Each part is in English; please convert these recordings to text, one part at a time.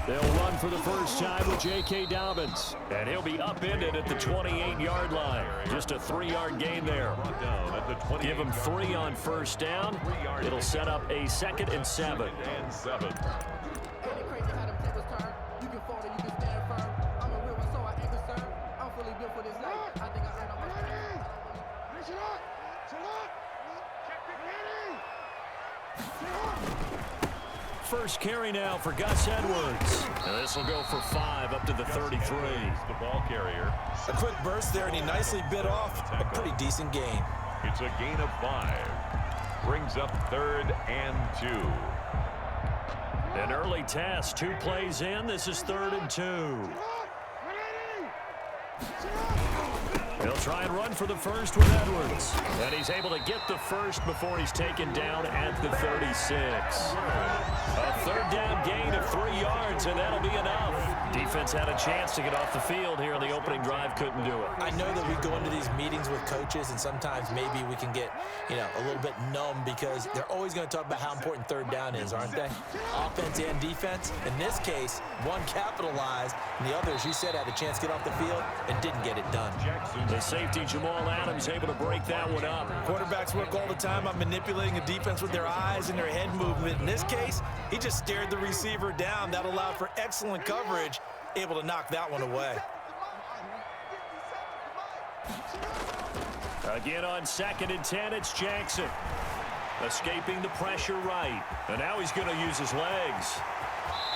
They'll run for the first time with J.K. Dobbins. And he'll be upended at the 28-yard line. Just a 3-yard gain there. Give him 3 on first down. It'll set up a 2nd and 7. First carry now for Gus Edwards. And this will go for 5 up to the 33. The ball carrier. A quick burst there, and he nicely bit off a pretty decent gain. It's a gain of 5. Brings up 3rd and 2. An early test. 2 plays in. This is 3rd and 2. He'll try and run for the first with Edwards. And he's able to get the first before he's taken down at the 36. A 3rd down gain of 3 yards, and that'll be enough. Defense had a chance to get off the field here in the opening drive, couldn't do it. I know that we go into these meetings with coaches, and sometimes maybe we can get, a little bit numb because they're always going to talk about how important 3rd down is, aren't they? Offense and defense. In this case, one capitalized, and the other, as you said, had a chance to get off the field and didn't get it done. The safety, Jamal Adams, able to break that one up. Quarterbacks work all the time on manipulating the defense with their eyes and their head movement. In this case, he just stared the receiver down. That allowed for excellent coverage, able to knock that one away. Again on 2nd and 10, it's Jackson. Escaping the pressure right. And now he's going to use his legs.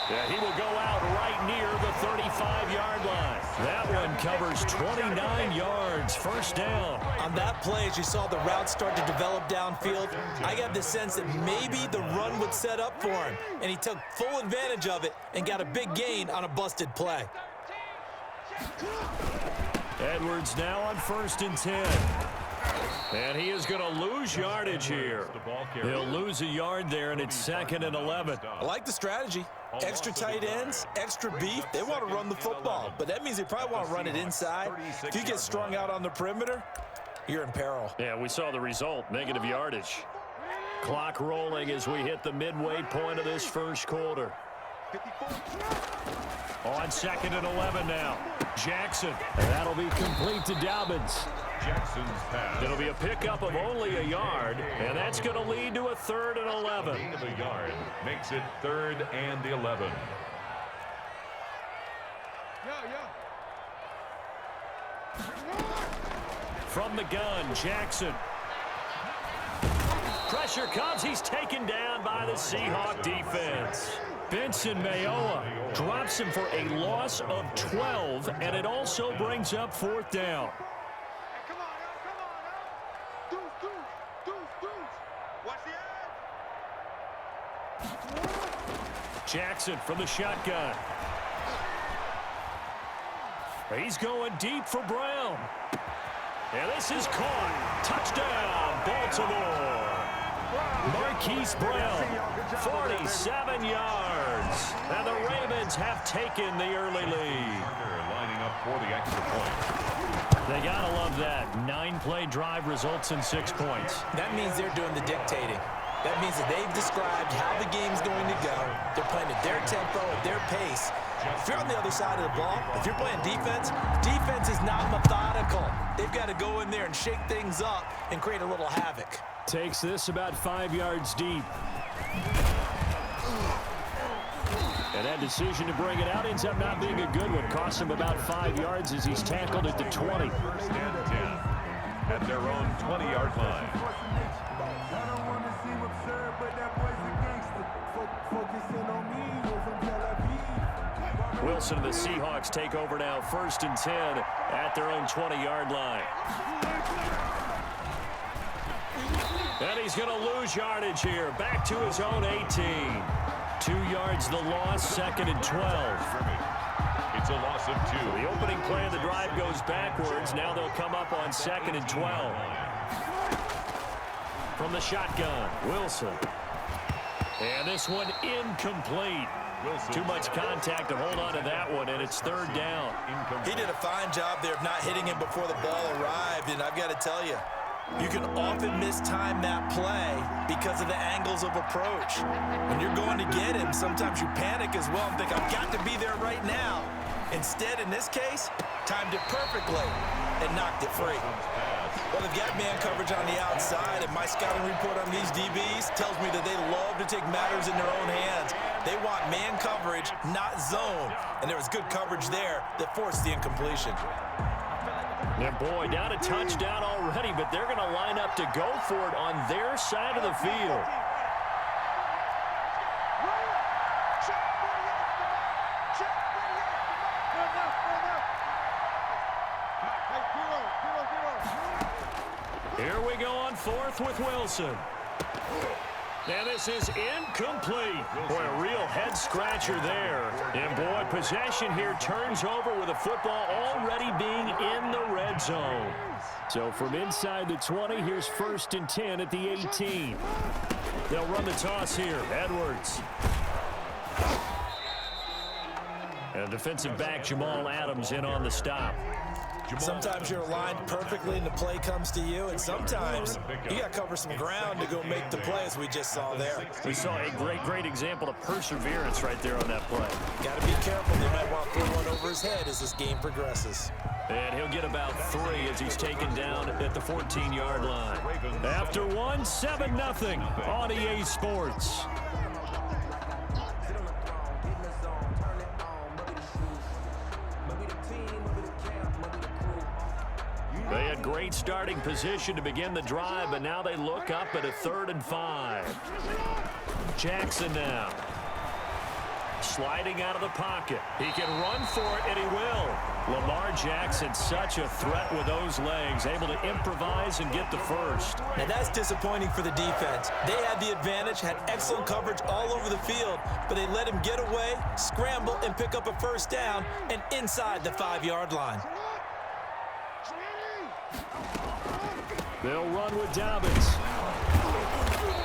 Yeah, he will go out right near the 35-yard line. That one covers 29 yards, first down. On that play, as you saw the route start to develop downfield, I got the sense that maybe the run would set up for him, and he took full advantage of it and got a big gain on a busted play. Edwards now on 1st and 10. And he is going to lose yardage here. He'll lose a yard there, and it's 2nd and 11. I like the strategy. Extra tight ends, extra beef. They want to run the football, but that means they probably want to run it inside. If you get strung out on the perimeter, you're in peril. Yeah, we saw the result, negative yardage. Clock rolling as we hit the midway point of this first quarter. On 2nd and 11 now. Jackson. And that'll be complete to Dobbins. Jackson's pass. It'll be a pickup of only a yard, and that's going to lead to a 3rd and 11. Gain of a yard makes it 3rd and 11. From the gun, Jackson. Pressure comes. He's taken down by the Seahawk defense. Benson Mayowa drops him for a loss of 12, and it also brings up 4th down. Jackson from the shotgun. He's going deep for Brown. And this is caught. Touchdown, Baltimore. Marquise Brown, 47 yards. And the Ravens have taken the early lead. Lining up for the extra point. They gotta love that. 9-play drive results in 6 points. That means they're doing the dictating. That means that they've described how the game's going to go. They're playing at their tempo, at their pace. If you're on the other side of the ball, if you're playing defense, defense is not methodical. They've got to go in there and shake things up and create a little havoc. Takes this about 5 yards deep. And that decision to bring it out ends up not being a good one. Costs him about 5 yards as he's tackled at the 20. 1st and 10 at their own 20-yard line. Wilson and the Seahawks take over now, 1st and 10 at their own 20-yard line. And he's going to lose yardage here. Back to his own 18. 2 yards the loss, 2nd and 12. It's a loss of 2. The opening play of the drive goes backwards. Now they'll come up on 2nd and 12. From the shotgun, Wilson. And this one incomplete. Too much contact to hold on to that one, and it's 3rd down. He did a fine job there of not hitting him before the ball arrived, and I've got to tell you, You can often mistime that play because of the angles of approach. When you're going to get him, sometimes you panic as well and think, I've got to be there right now. Instead, in this case, timed it perfectly and knocked it free. Well, they've got man coverage on the outside, and my scouting report on these DBs tells me that they love to take matters in their own hands. They want man coverage, not zone. And there was good coverage there that forced the incompletion. And boy, down a touchdown already, but they're going to line up to go for it on their side of the field. Here we go on fourth with Wilson. And this is incomplete. Boy, a real head-scratcher there. And, boy, possession here turns over with the football already being in the red zone. So from inside the 20, here's 1st and 10 at the 18. They'll run the toss here. Edwards. And defensive back Jamal Adams in on the stop. Sometimes you're aligned perfectly and the play comes to you, and sometimes you got to cover some ground to go make the play, as we just saw there. We saw a great example of perseverance right there on that play. Got to be careful. They might want to throw one over his head as this game progresses. And he'll get about 3 as he's taken down at the 14-yard line. After one, 7-0 on EA Sports. They had great starting position to begin the drive, but now they look up at a 3rd and 5. Jackson now. Sliding out of the pocket. He can run for it, and he will. Lamar Jackson, such a threat with those legs, able to improvise and get the first. Now that's disappointing for the defense. They had the advantage, had excellent coverage all over the field, but they let him get away, scramble, and pick up a 1st down, and inside the 5-yard line. They'll run with Dobbins.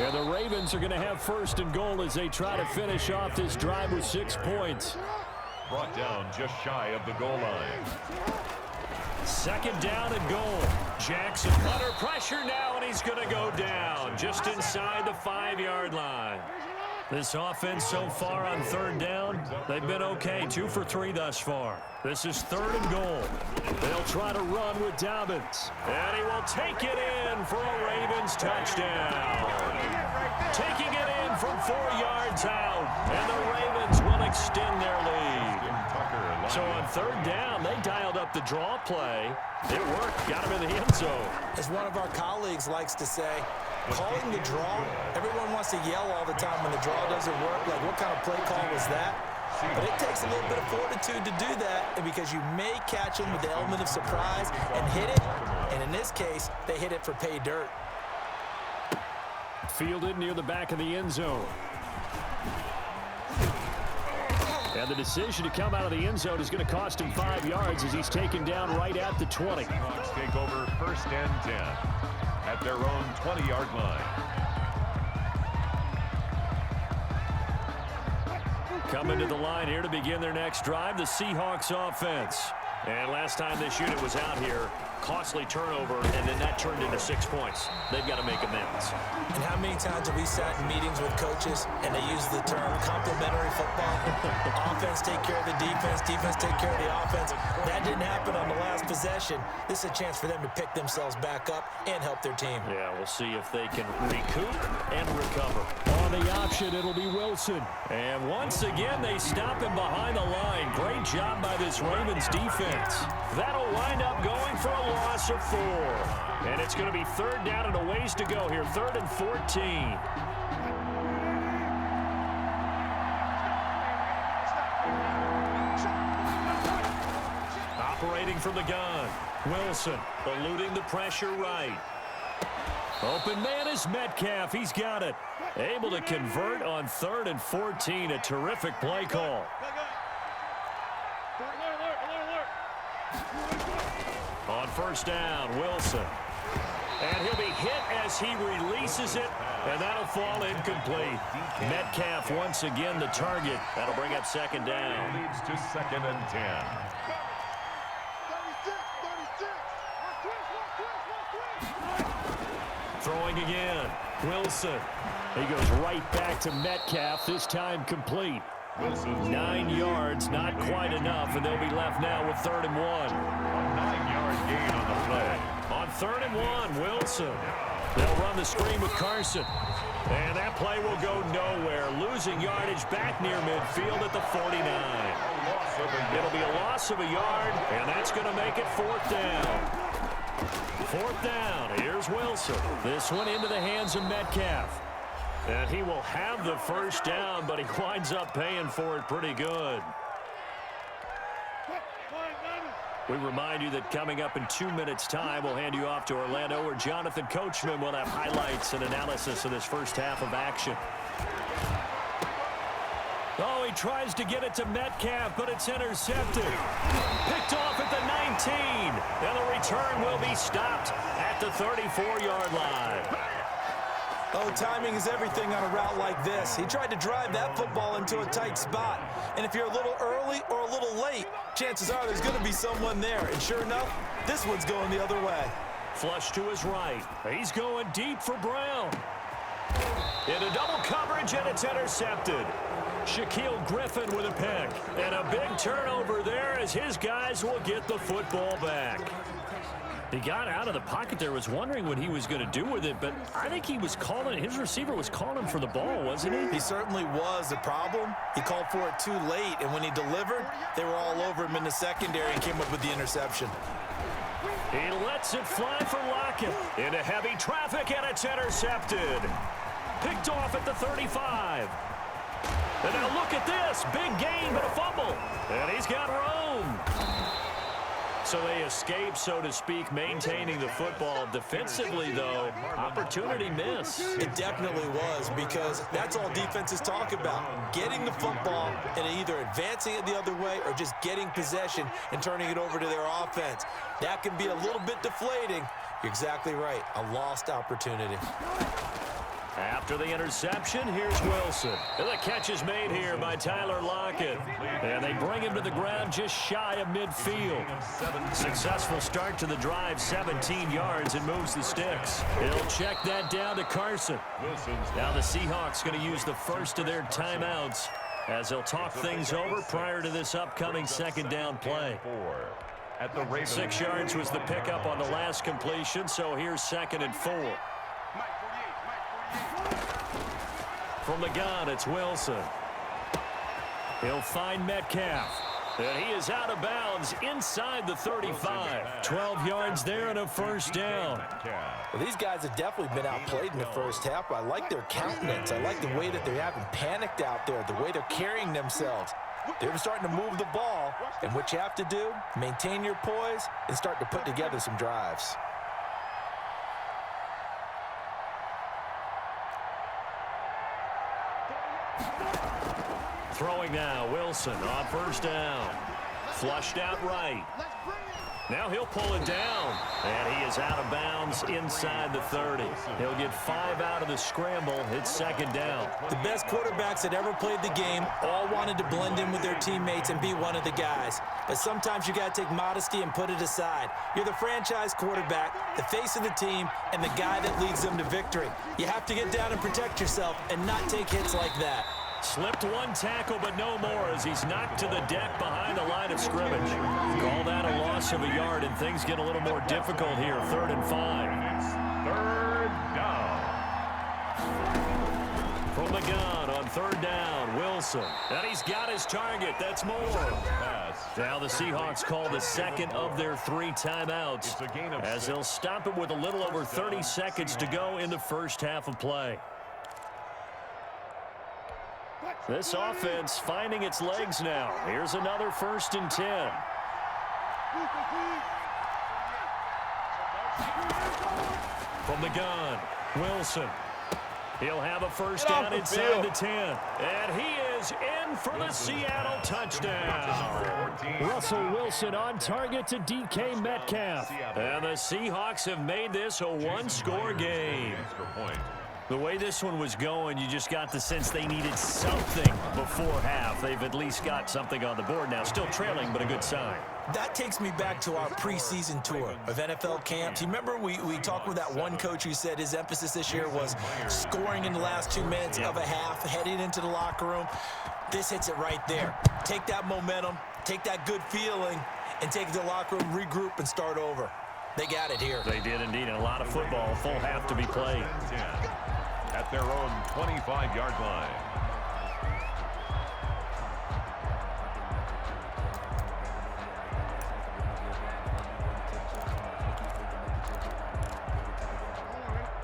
And the Ravens are going to have 1st and goal as they try to finish off this drive with 6 points. Brought down just shy of the goal line. 2nd down and goal. Jackson under pressure now, and he's going to go down just inside the 5-yard line. This offense so far on 3rd down, they've been okay. 2 for 3 thus far. This is 3rd and goal. They'll try to run with Dobbins. And he will take it in for a Ravens touchdown. Taking it in from 4 yards out. And the Ravens will extend their lead. So on 3rd down, they dialed up the draw play. It worked. Got him in the end zone. As one of our colleagues likes to say, calling the draw, everyone wants to yell all the time when the draw doesn't work. Like, what kind of play call was that? But it takes a little bit of fortitude to do that, and because you may catch them with the element of surprise and hit it. And in this case, they hit it for pay dirt. Fielded near the back of the end zone. And the decision to come out of the end zone is going to cost him 5 yards as he's taken down right at the 20. Hawks take over 1st and 10 at their own 20-yard line. Coming to the line here to begin their next drive, the Seahawks offense. And last time this unit was out here, costly turnover, and then that turned into 6 points. They've got to make amends. And how many times have we sat in meetings with coaches and they use the term complementary football? Offense take care of the defense, defense take care of the offense. That didn't happen on the last possession. This is a chance for them to pick themselves back up and help their team. Yeah, we'll see if they can recoup and recover. On the option, it'll be Wilson. And once again, they stop him behind the line. Great job by this Ravens defense. That'll wind up going for a loss of 4. And it's going to be 3rd down and a ways to go here. 3rd and 14. Operating from the gun. Wilson eluding the pressure right. Open man is Metcalf. He's got it. Able to convert on 3rd and 14. A terrific play call. On 1st down, Wilson. And he'll be hit as he releases it, and that'll fall incomplete. Metcalf once again the target. That'll bring up 2nd down. Leads to 2nd and 10. Throwing again. Wilson. He goes right back to Metcalf, this time complete. 9 yards, not quite enough, and they'll be left now with 3rd and 1. A 9-yard gain on the play. On 3rd and 1, Wilson. They'll run the screen with Carson. And that play will go nowhere. Losing yardage back near midfield at the 49. It'll be a loss of a yard, and that's going to make it 4th down. 4th down. Here's Wilson. This one into the hands of Metcalf. And he will have the 1st down, but he winds up paying for it pretty good. We remind you that coming up in 2 minutes' time, we'll hand you off to Orlando, where Jonathan Coachman will have highlights and analysis of this first half of action. Oh, he tries to get it to Metcalf, but it's intercepted. Picked off at the 19, and the return will be stopped at the 34-yard line. Oh, timing is everything on a route like this. He tried to drive that football into a tight spot. And if you're a little early or a little late, chances are there's going to be someone there. And sure enough, this one's going the other way. Flush to his right. He's going deep for Brown. Into double coverage, and it's intercepted. Shaquille Griffin with a pick. And a big turnover there as his guys will get the football back. He got out of the pocket there, was wondering what he was going to do with it, but I think he was calling, his receiver was calling for the ball, wasn't he? He certainly was. The problem, he called for it too late, and when he delivered, they were all over him in the secondary and came up with the interception. He lets it fly for Lockett. Into heavy traffic, and it's intercepted. Picked off at the 35. And now look at this. Big gain, but a fumble. And he's got room. So they escape, so to speak, maintaining the football. Defensively, though, opportunity miss. It definitely was, because that's all defenses talk about. Getting the football and either advancing it the other way or just getting possession and turning it over to their offense. That can be a little bit deflating. You're exactly right. A lost opportunity. After the interception, here's Wilson. And the catch is made here by Tyler Lockett. And they bring him to the ground just shy of midfield. Successful start to the drive, 17 yards, and moves the sticks. He'll check that down to Carson. Now the Seahawks going to use the first of their timeouts as they'll talk things over prior to this upcoming 2nd down play. 6 yards was the pickup on the last completion, so here's 2nd and 4. From the gun, it's Wilson. He'll find Metcalf. And he is out of bounds inside the 35. 12 yards there and a 1st down. Well, these guys have definitely been outplayed in the first half. I like their countenance. I like the way that they haven't panicked out there, the way they're carrying themselves. They're starting to move the ball. And what you have to do, maintain your poise and start to put together some drives. Throwing now, Wilson on 1st down. Flushed out right. Now he'll pull it down. And he is out of bounds inside the 30. He'll get 5 out of the scramble. It's 2nd down. The best quarterbacks that ever played the game all wanted to blend in with their teammates and be one of the guys. But sometimes you got to take modesty and put it aside. You're the franchise quarterback, the face of the team, and the guy that leads them to victory. You have to get down and protect yourself and not take hits like that. Slipped one tackle, but no more as he's knocked to the deck behind the line of scrimmage. Call that a loss of a yard, and things get a little more difficult here. 3rd and 5. It's 3rd down. From the gun on 3rd down, Wilson. And he's got his target. That's more. Now the Seahawks call the 2nd of their 3 timeouts as they'll stop it with a little over 30 seconds to go in the first half of play. This offense finding its legs now. Here's another 1st and 10. From the gun, Wilson. He'll have a 1st down inside the 10. And he is in for the Seattle touchdown. Russell Wilson on target to DK Metcalf. And the Seahawks have made this a 1-score game. The way this one was going, you just got the sense they needed something before half. They've at least got something on the board now. Still trailing, but a good sign. That takes me back to our preseason tour of NFL camps. You remember we talked with that one coach who said his emphasis this year was scoring in the last 2 minutes of a half, heading into the locker room. This hits it right there. Take that momentum, take that good feeling, and take it to the locker room, regroup, and start over. They got it here. They did indeed, and a lot of football, full half to be played. At their own 25-yard line.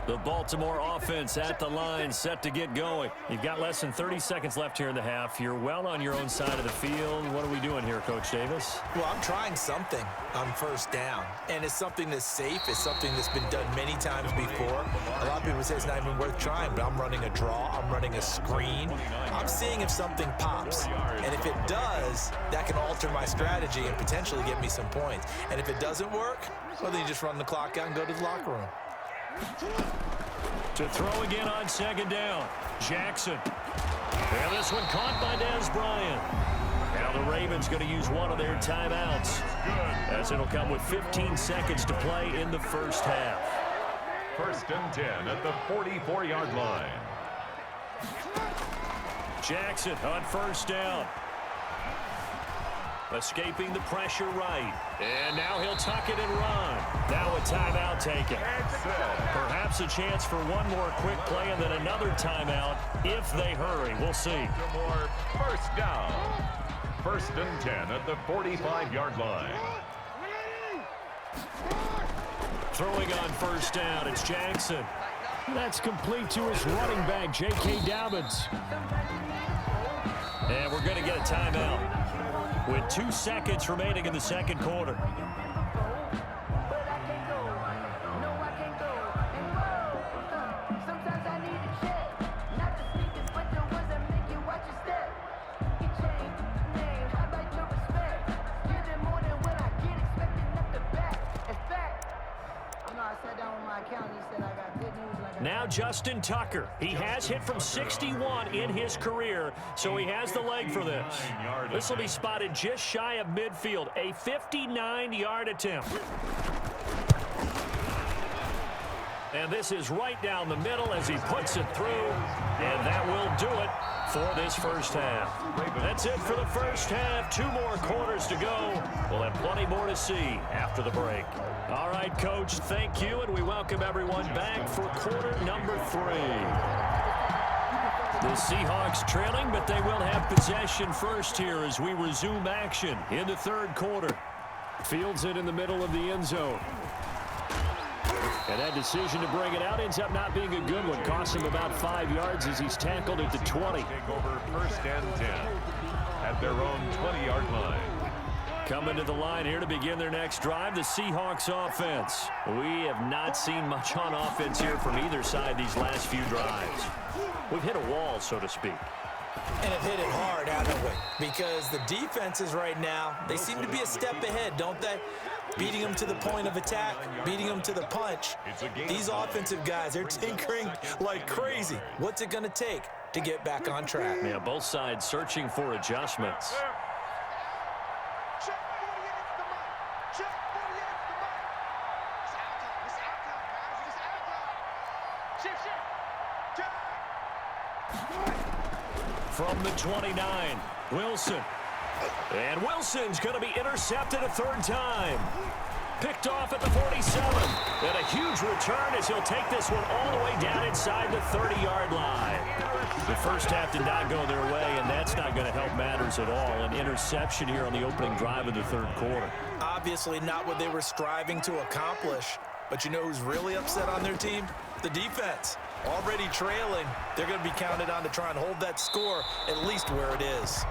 The Baltimore offense at the line, set to get going. You've got less than 30 seconds left here in the half. You're well on your own side of the field. What are we doing here, Coach Davis? Well, I'm trying something on first down, and it's something that's safe. It's something that's been done many times before. A lot of people say it's not even worth trying, but I'm running a draw. I'm running a screen. I'm seeing if something pops, and if it does, that can alter my strategy and potentially get me some points. And if it doesn't work, well, then you just run the clock out and go to the locker room. To throw again on second down, Jackson. And this one caught by Dez Bryant. Now the Ravens going to use one of their timeouts, as it'll come with 15 seconds to play in the first half. First and 10 at the 44-yard line. Jackson on first down. Escaping the pressure right. And now he'll tuck it and run. Now a timeout taken. Perhaps a chance for one more quick play and then another timeout if they hurry. We'll see. More first down. First and 10 at the 45-yard line. Throwing on first down, it's Jackson. That's complete to his running back, J.K. Dobbins. And we're going to get a timeout with 2 seconds remaining in the second quarter. Now Justin Tucker. He has hit from 61 in his career, so he has the leg for this. This will be spotted just shy of midfield, a 59-yard attempt. And this is right down the middle as he puts it through, and that will do it for this first half. That's it for the first half. 2 more quarters to go. We'll have plenty more to see after the break. All right, Coach, thank you, and we welcome everyone back for quarter number 3. The Seahawks trailing, but they will have possession first here as we resume action in the third quarter. Fields it in the middle of the end zone. And that decision to bring it out ends up not being a good one. Costs him about 5 yards as he's tackled at the 20. Take over first and 10 at their own 20-yard line. Coming to the line here to begin their next drive, the Seahawks offense. We have not seen much on offense here from either side these last few drives. We've hit a wall, so to speak. And have hit it hard, haven't we? Because the defenses right now, they seem to be a step ahead, don't they? Beating them to the point of attack, beating them to the punch. These offensive guys, they're tinkering like crazy. What's it going to take to get back on track? Yeah, both sides searching for adjustments. From the 29, Wilson. And Wilson's going to be intercepted a third time. Picked off at the 47. And a huge return as he'll take this one all the way down inside the 30-yard line. The first half did not go their way, and that's not going to help matters at all. An interception here on the opening drive of the third quarter. Obviously not what they were striving to accomplish. But you know who's really upset on their team? The defense. Already trailing, they're going to be counted on to try and hold that score at least where it is.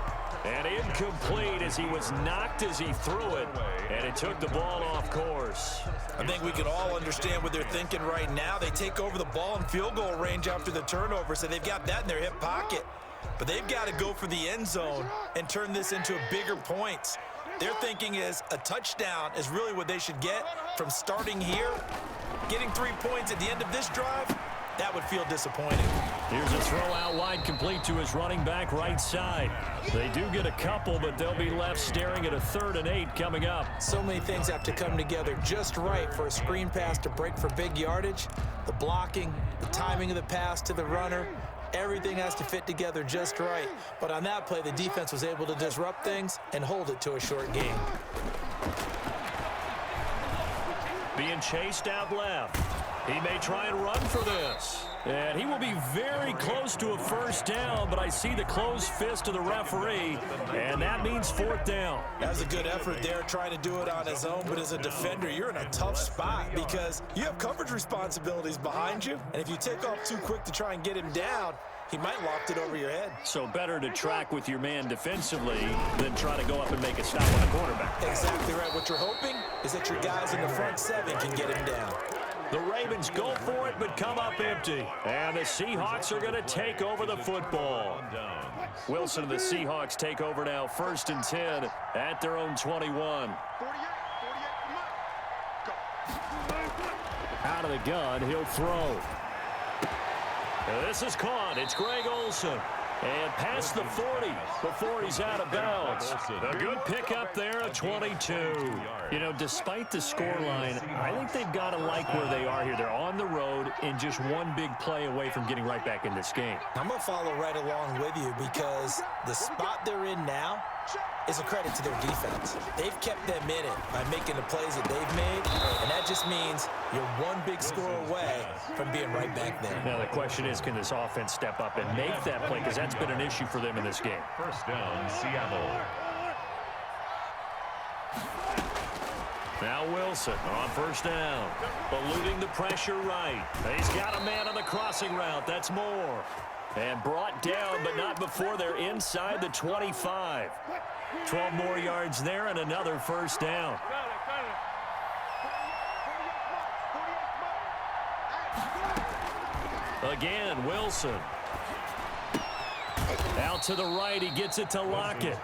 And incomplete as he was knocked as he threw it, and it took the ball off course. I think we can all understand what they're thinking right now. They take over the ball in field goal range after the turnover, so they've got that in their hip pocket. But they've got to go for the end zone and turn this into a bigger points. Their thinking is a touchdown is really what they should get from starting here. Getting 3 points at the end of this drive, that would feel disappointing. Here's a throw out wide, complete to his running back right side. They do get a couple, but they'll be left staring at a 3rd and 8 coming up. So many things have to come together just right for a screen pass to break for big yardage. The blocking, the timing of the pass to the runner, everything has to fit together just right. But on that play, the defense was able to disrupt things and hold it to a short gain. Being chased out left. He may try and run for this. And he will be very close to a 1st down, but I see the closed fist of the referee, and that means 4th down. That was a good effort there, trying to do it on his own, but as a defender, you're in a tough spot because you have coverage responsibilities behind you, and if you take off too quick to try and get him down, he might loft it over your head. So better to track with your man defensively than try to go up and make a stop on the quarterback. Exactly right. What you're hoping is that your guys in the front 7 can get him down. The Ravens go for it, but come up empty. And the Seahawks are going to take over the football. Wilson and the Seahawks take over now, 1st and 10 at their own 21. Out of the gun, he'll throw. This is caught. It's Greg Olsen. And past the 40 before he's out of bounds. A good pickup there at 22. You know, despite the scoreline, I think they've got to like where they are here. They're on the road and just one big play away from getting right back in this game. I'm going to follow right along with you because the spot they're in now is a credit to their defense. They've kept them in it by making the plays that they've made, and that just means you're one big score away from being right back there. Now the question is, can this offense step up and make that play? Because that's been an issue for them in this game. 1st down, Seattle. Now Wilson on 1st down, eluding the pressure right. He's got a man on the crossing route. That's Moore. And brought down, but not before they're inside the 25. 12 more yards there and another 1st down. Again, Wilson. Out to the right, he gets it to Lockett.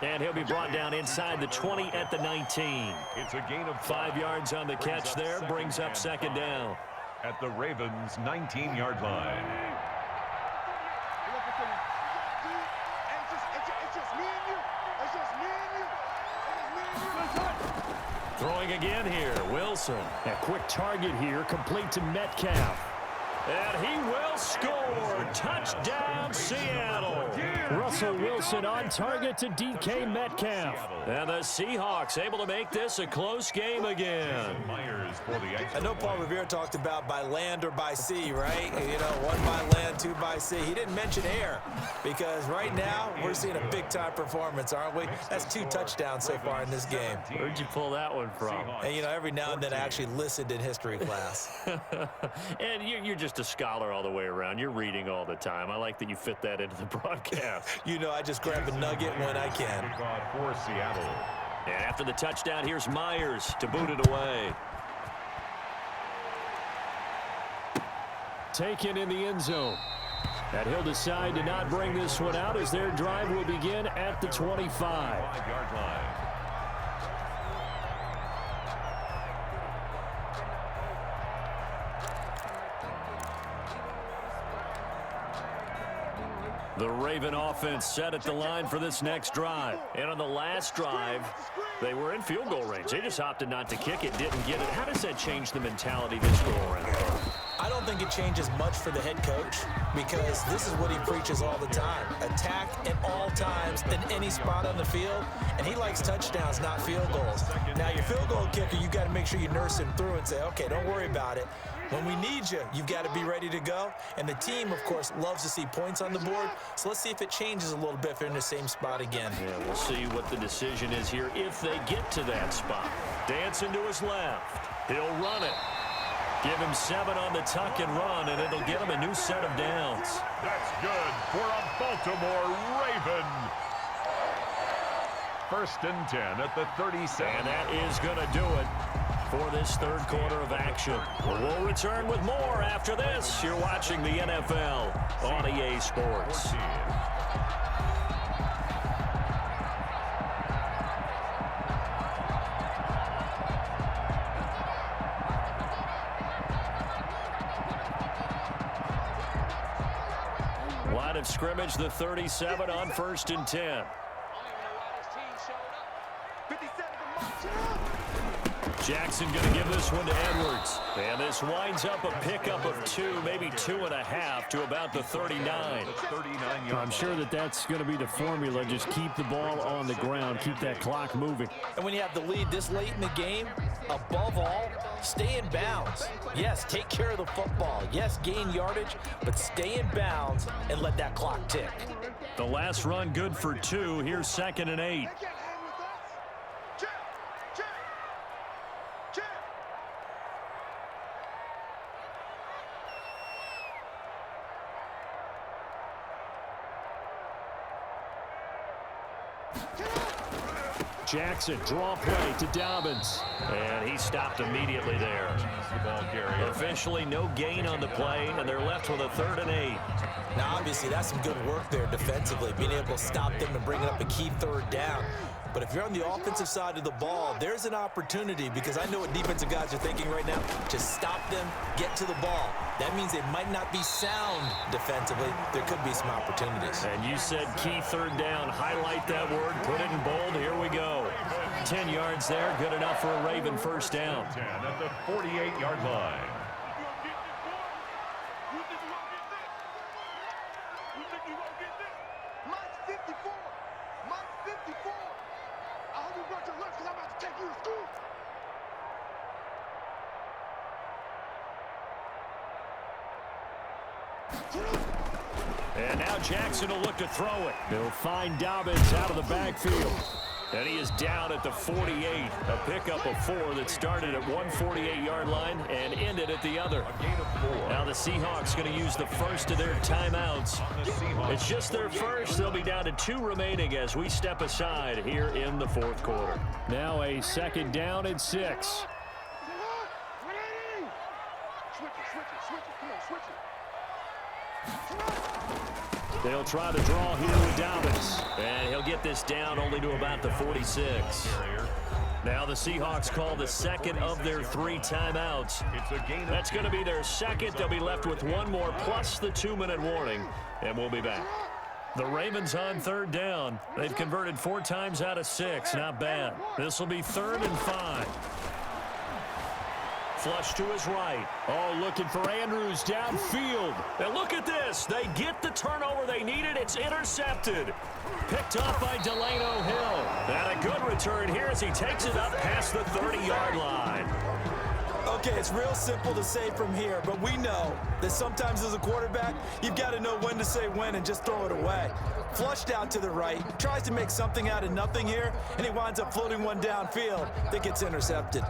And he'll be brought down inside the 20 at the 19. It's a gain of 5 yards on the catch there, brings up 2nd down. At the Ravens' 19-yard line. Throwing again here, Wilson. A quick target here, complete to Metcalf. And he will score. Touchdown, Seattle. Russell Wilson on target to DK Metcalf. And the Seahawks able to make this a close game again. I know Paul Revere talked about by land or by sea, right? You know, 1 by land, 2 by sea. He didn't mention air because right now we're seeing a big-time performance, aren't we? That's 2 touchdowns so far in this game. Where'd you pull that one from? And, you know, every now and then I actually listened in history class. And you're just a scholar all the way around. You're reading all the time. I like that you fit that into the broadcast. You know, I just grab a nugget when I can. For Seattle. And after the touchdown, here's Myers to boot it away. Taken in the end zone. And he'll decide to not bring this one out as their drive will begin at the 25. 5-yard line. The Raven offense set at the line for this next drive. And on the last drive, they were in field goal range. They just opted not to kick it, didn't get it. How does that change the mentality this go around? I don't think it changes much for the head coach because this is what he preaches all the time. Attack at all times in any spot on the field, and he likes touchdowns, not field goals. Now, your field goal kicker, you got to make sure you nurse him through and say, okay, don't worry about it. When we need you, you've got to be ready to go. And the team, of course, loves to see points on the board. So let's see if it changes a little bit if they're in the same spot again. Yeah, we'll see what the decision is here if they get to that spot. Dancing to his left. He'll run it. Give him 7 on the tuck and run, and it'll get him a new set of downs. That's good for a Baltimore Raven. 1st and 10 at the 37. And that is going to do it for this third quarter of action. We'll return with more after this. You're watching the NFL on EA Sports. 14. of scrimmage, the 37 on 1st and 10. Jackson going to give this one to Edwards. And this winds up a pickup of 2, maybe 2.5 to about the 39. I'm sure that's going to be the formula. Just keep the ball on the ground. Keep that clock moving. And when you have the lead this late in the game, above all, stay in bounds. Yes, take care of the football. Yes, gain yardage, but stay in bounds and let that clock tick. The last run good for 2. Here's 2nd and 8. Jackson, draw play to Dobbins. And he stopped immediately there. Officially no gain on the play, and they're left with a 3rd and 8. Now, obviously, that's some good work there defensively, being able to stop them and bringing up a key 3rd down. But if you're on the offensive side of the ball, there's an opportunity, because I know what defensive guys are thinking right now. Just stop them, get to the ball. That means they might not be sound defensively. There could be some opportunities. And you said key 3rd down. Highlight that word, put it in bold. Here we go. 10 yards there, good enough for a Raven 1st down. 10 at the 48-yard line. And now Jackson will look to throw it. He'll find Dobbins out of the backfield. And he is down at the 48. A pickup of 4 that started at 148-yard line and ended at the other. Now the Seahawks going to use the first of their timeouts. It's just their first. They'll be down to 2 remaining as we step aside here in the 4th quarter. Now a 2nd down and 6. They'll try to draw here with Dobbins. And he'll get this down only to about the 46. Now the Seahawks call the 2nd of their 3 timeouts. That's going to be their 2nd. They'll be left with 1 more plus the 2-minute warning. And we'll be back. The Ravens on 3rd down. They've converted 4 times out of 6. Not bad. This will be 3rd and 5. Flush to his right. Oh, looking for Andrews downfield. And look at this. They get the turnover they needed. It's intercepted. Picked up by Delano Hill. And a good return here as he takes it up past the 30-yard line. Okay, it's real simple to say from here, but we know that sometimes as a quarterback, you've got to know when to say when and just throw it away. Flushed out to the right, tries to make something out of nothing here, and he winds up floating one downfield that gets intercepted.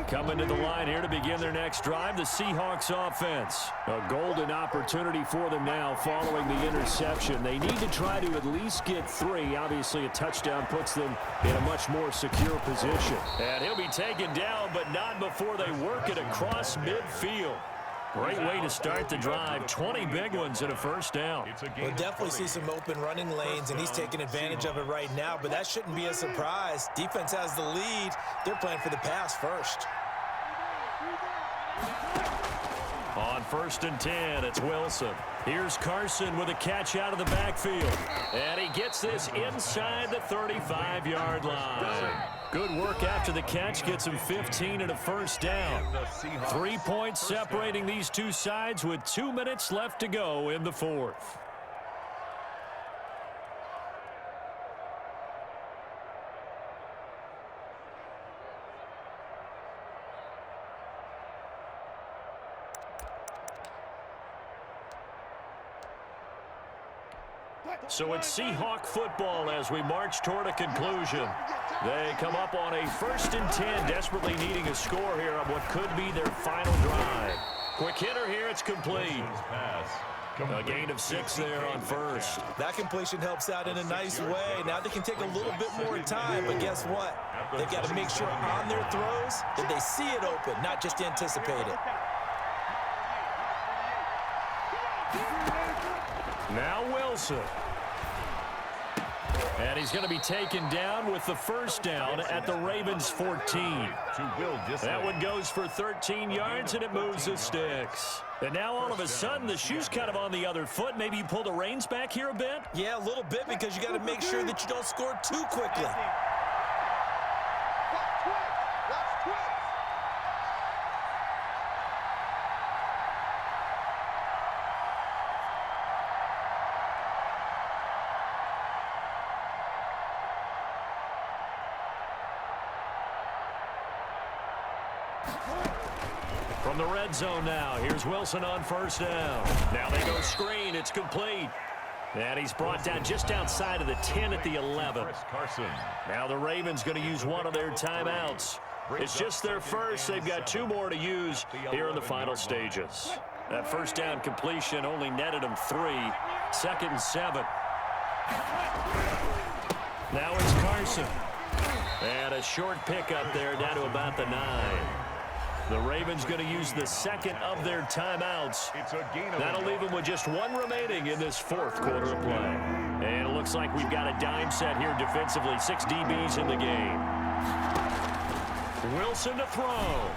Coming to the line here to begin their next drive, the Seahawks offense. A golden opportunity for them now following the interception. They need to try to at least get 3. Obviously, a touchdown puts them in a much more secure position. And he'll be taken down, but not before they work it across midfield. Great way to start the drive. 20 big ones and a 1st down. We'll definitely see some open running lanes, and he's taking advantage of it right now, but that shouldn't be a surprise. Defense has the lead. They're playing for the pass first. On 1st and 10, it's Wilson. Here's Carson with a catch out of the backfield. And he gets this inside the 35-yard line. Good work after the catch. Gets him 15 and a 1st down. 3 points separating these two sides with 2 minutes left to go in the 4th. So it's Seahawk football as we march toward a conclusion. They come up on a 1st and 10, desperately needing a score here on what could be their final drive. Quick hitter here, it's complete. A gain of 6 there on 1st. That completion helps out in a nice way. Now they can take a little bit more time, but guess what? They've got to make sure on their throws that they see it open, not just anticipate it. Now Wilson. And he's going to be taken down with the first down at the Ravens 14. That one goes for 13 yards, and it moves the sticks. And now all of a sudden, the shoe's kind of on the other foot. Maybe you pull the reins back here a bit? Yeah, a little bit, because you got to make sure that you don't score too quickly. From the red zone now, here's Wilson on first down. Now they go screen, it's complete. And he's brought down just outside of the 10 at the 11. Now the Ravens going to use one of their timeouts. It's just their first. They've got 2 more to use here in the final stages. That first down completion only netted them 3. 2nd and 7. Now it's Carson. And a short pickup there down to about the 9. The Ravens going to use the second of their timeouts. That'll leave them with just 1 remaining in this 4th quarter of play. And it looks like we've got a dime set here defensively. 6 DBs in the game. Wilson to throw.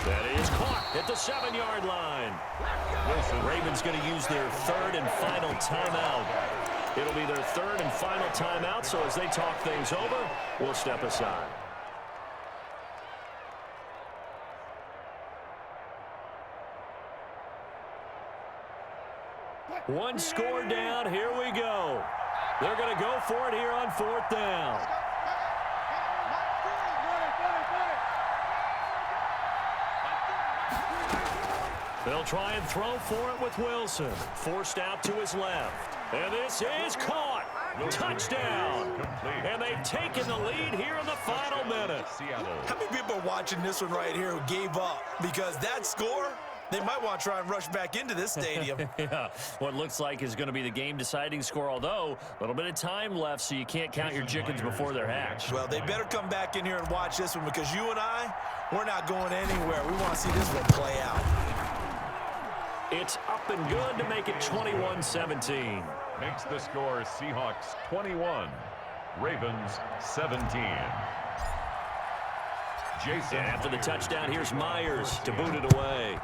That is caught at the 7-yard line. Ravens going to use their 3rd and final timeout. It'll be their 3rd and final timeout, so as they talk things over, we'll step aside. One score down. Here we go. They're going to go for it here on 4th down. They'll try and throw for it with Wilson. Forced out to his left. And this is caught. Touchdown. And they've taken the lead here in the final minute. How many people are watching this one right here who gave up? Because that score, they might want to try and rush back into this stadium. Yeah, what looks like is going to be the game-deciding score, although a little bit of time left, so you can't count your chickens before they're hatched. Well, they better come back in here and watch this one, because you and I, we're not going anywhere. We want to see this one play out. It's up and good to make it 21-17. Makes the score Seahawks 21, Ravens 17. Jason. And after the touchdown, here's Myers to boot it away.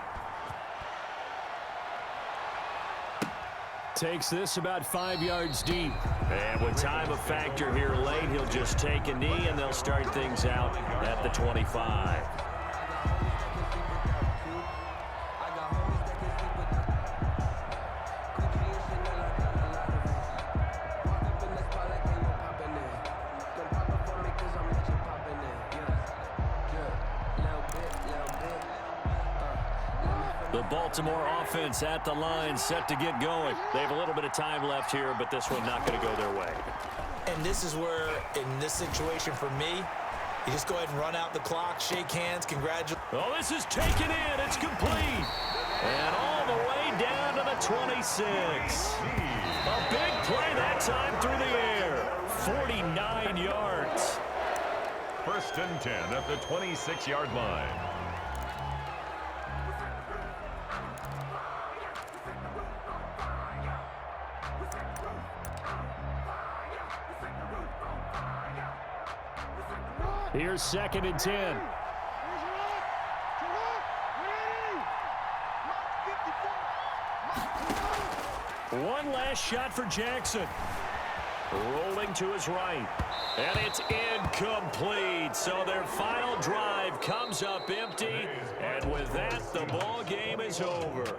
Takes this about 5 yards deep. And with time a factor here late, he'll just take a knee, and they'll start things out at the 25. The Baltimore offense at the line, set to get going. They have a little bit of time left here, but this one not going to go their way. And this is where, in this situation for me, you just go ahead and run out the clock, shake hands, congratulate. Oh, this is taken in. It's complete. And all the way down to the 26. A big play that time through the air. 49 yards. 1st and 10 at the 26-yard line. Here's 2nd and 10. One last shot for Jackson. Rolling to his right. And it's incomplete. So their final drive comes up empty. And with that, the ball game is over.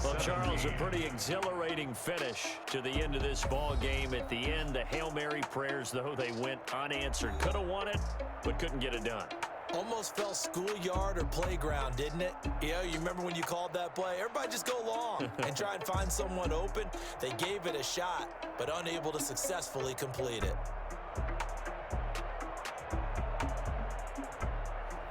Well, Charles, a pretty exhilarating finish to the end of this ball game. At the end, the Hail Mary prayers, though, they went unanswered. Could have won it, but couldn't get it done. Almost felt schoolyard or playground, didn't it? Yeah, you remember when you called that play? Everybody just go long and try and find someone open. They gave it a shot, but unable to successfully complete it.